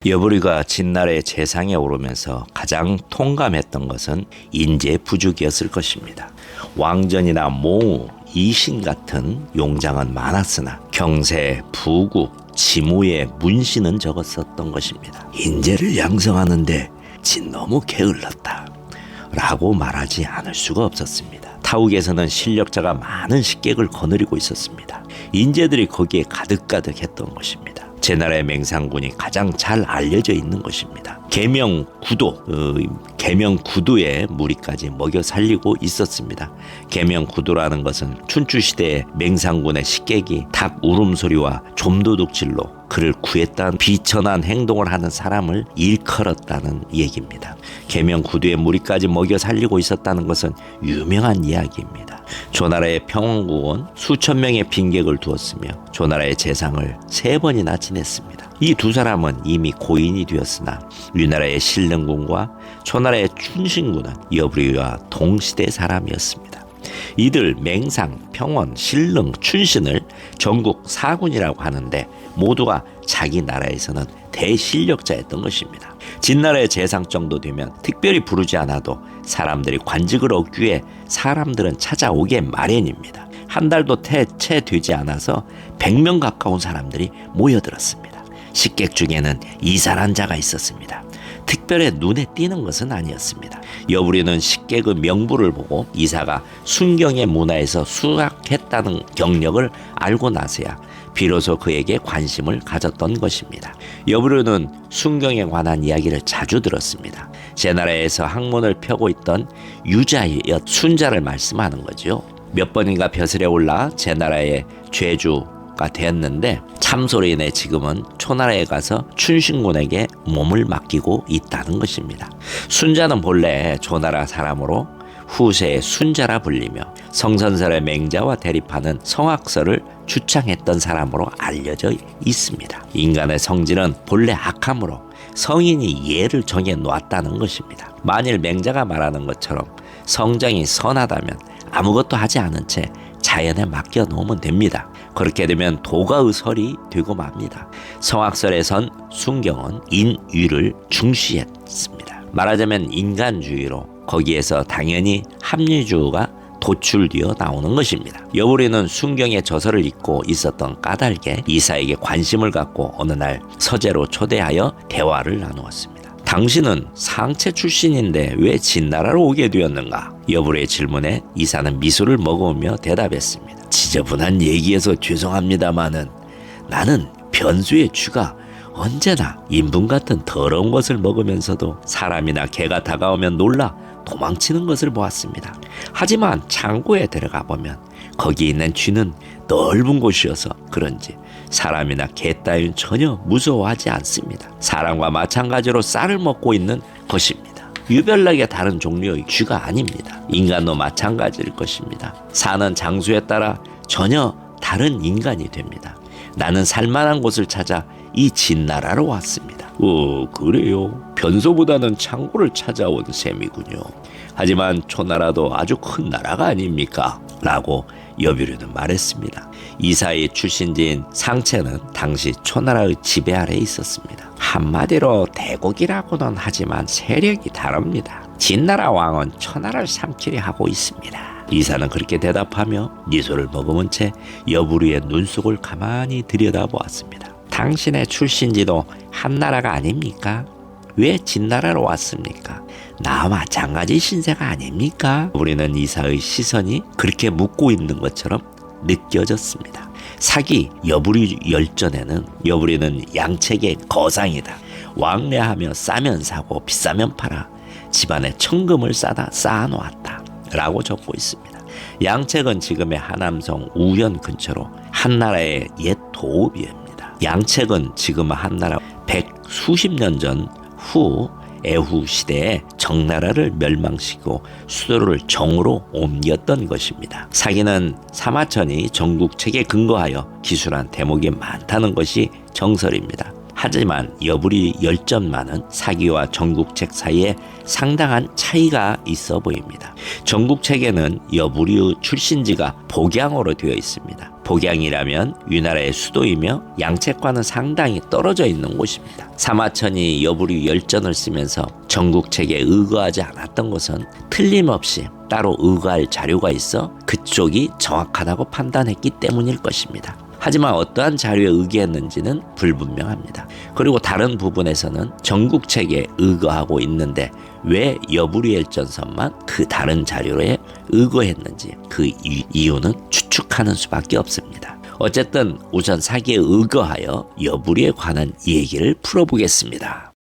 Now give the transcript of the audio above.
여부리가 진나라의 재상에 오르면서 가장 통감했던 것은 인재 부족이었을 것입니다. 왕전이나 모우, 이신 같은 용장은 많았으나 경세, 부국, 지무의 문신은 적었었던 것입니다. 인재를 양성하는데 진 너무 게을렀다 라고 말하지 않을 수가 없었습니다. 타국에서는 실력자가 많은 식객을 거느리고 있었습니다. 인재들이 거기에 가득가득 했던 것입니다. 제 나라의 맹상군이 가장 잘 알려져 있는 것입니다. 계명구두에 무리까지 먹여 살리고 있었습니다. 계명구두라는 것은 춘추시대의 맹상군의 식객이 닭 울음소리와 좀도둑질로 그를 구했다는 비천한 행동을 하는 사람을 일컬었다는 얘기입니다. 계명구두에 무리까지 먹여 살리고 있었다는 것은 유명한 이야기입니다. 조나라의 평원국은 수천 명의 빈객을 두었으며 조나라의 재상을 3번이나 지냈습니다. 이 두 사람은 이미 고인이 되었으나 위나라의 신릉군과 초나라의 춘신군은 여부리와 동시대 사람이었습니다. 이들 맹상, 평원, 신릉, 춘신을 전국 4군이라고 하는데 모두가 자기 나라에서는 대실력자였던 것입니다. 진나라의 재상 정도 되면 특별히 부르지 않아도 사람들이 관직을 얻기 위해 사람들은 찾아오게 마련입니다. 한 달도 채 되지 않아서 100명 가까운 사람들이 모여들었습니다. 식객 중에는 이사란 자가 있었습니다. 특별히 눈에 띄는 것은 아니었습니다. 여부리는 식객의 명부를 보고 이사가 순경의 문화에서 수학했다는 경력을 알고 나서야 비로소 그에게 관심을 가졌던 것입니다. 여부리는 순경에 관한 이야기를 자주 들었습니다. 제 나라에서 학문을 펴고 있던 유자였 순자를 말씀하는 거죠. 몇 번인가 벼슬에 올라 제 나라의 죄주가 되었는데 참소로 인해 지금은 초나라에 가서 춘신군에게 몸을 맡기고 있다는 것입니다. 순자는 본래 조나라 사람으로 후세의 순자라 불리며 성선설의 맹자와 대립하는 성악설을 주창했던 사람으로 알려져 있습니다. 인간의 성질은 본래 악함으로 성인이 예를 정해 놓았다는 것입니다. 만일 맹자가 말하는 것처럼 성장이 선하다면 아무것도 하지 않은 채 자연에 맡겨 놓으면 됩니다. 그렇게 되면 도가의 설이 되고 맙니다. 성악설에선 순경은 인위를 중시했습니다. 말하자면 인간주의로 거기에서 당연히 합리주의가 도출되어 나오는 것입니다. 여부리는 순경의 저서를 읽고 있었던 까닭에 이사에게 관심을 갖고 어느 날 서재로 초대하여 대화를 나누었습니다. 당신은 상체 출신인데 왜 진나라로 오게 되었는가? 여부리의 질문에 이사는 미소를 머금으며 대답했습니다. 지저분한 얘기에서 죄송합니다마는 나는 변수의 쥐가 언제나 인분 같은 더러운 것을 먹으면서도 사람이나 개가 다가오면 놀라 도망치는 것을 보았습니다. 하지만 창고에 들어가 보면 거기 있는 쥐는 넓은 곳이어서 그런지 사람이나 개 따윈 전혀 무서워하지 않습니다. 사람과 마찬가지로 쌀을 먹고 있는 것입니다. 유별나게 다른 종류의 쥐가 아닙니다. 인간도 마찬가지일 것입니다. 사는 장소에 따라 전혀 다른 인간이 됩니다. 나는 살만한 곳을 찾아 이 진나라로 왔습니다. 그래요. 변소보다는 창고를 찾아온 셈이군요. 하지만 초나라도 아주 큰 나라가 아닙니까? 라고 여부리는 말했습니다. 이사의 출신지인 상체는 당시 초나라의 지배 아래에 있었습니다. 한마디로 대국이라고는 하지만 세력이 다릅니다. 진나라 왕은 초나라를 삼키려 하고 있습니다. 이사는 그렇게 대답하며 미소를 머금은 채 여부리의 눈속을 가만히 들여다보았습니다. 당신의 출신지도 한나라가 아닙니까? 왜 진나라로 왔습니까? 나와 마찬가지 신세가 아닙니까? 우리는 이사의 시선이 그렇게 묻고 있는 것처럼 느껴졌습니다. 사기 여부리 열전에는 여부리는 양책의 거상이다. 왕래하며 싸면 사고 비싸면 팔아 집안에 천금을 쌓아놓았다 라고 적고 있습니다. 양책은 지금의 하남성 우현 근처로 한나라의 옛 도읍입니다. 양책은 지금 한나라 100수십 년 전 후 애후 시대에 정나라를 멸망시키고 수도를 정으로 옮겼던 것입니다. 사기는 사마천이 전국책에 근거하여 기술한 대목이 많다는 것이 정설입니다. 하지만 여부리 열전만은 사기와 전국책 사이에 상당한 차이가 있어 보입니다. 전국책에는 여부리의 출신지가 복양으로 되어 있습니다. 복양이라면 위나라의 수도이며 양책과는 상당히 떨어져 있는 곳입니다. 사마천이 여부리 열전을 쓰면서 전국책에 의거하지 않았던 것은 틀림없이 따로 의거할 자료가 있어 그쪽이 정확하다고 판단했기 때문일 것입니다. 하지만 어떠한 자료에 의기했는지는 불분명합니다. 그리고 다른 부분에서는 전국책에 의거하고 있는데 왜 여부리엘전선만 그 다른 자료에 의거했는지 그 이유는 추측하는 수밖에 없습니다. 어쨌든 우선 사기에 의거하여 여부리에 관한 얘기를 풀어보겠습니다.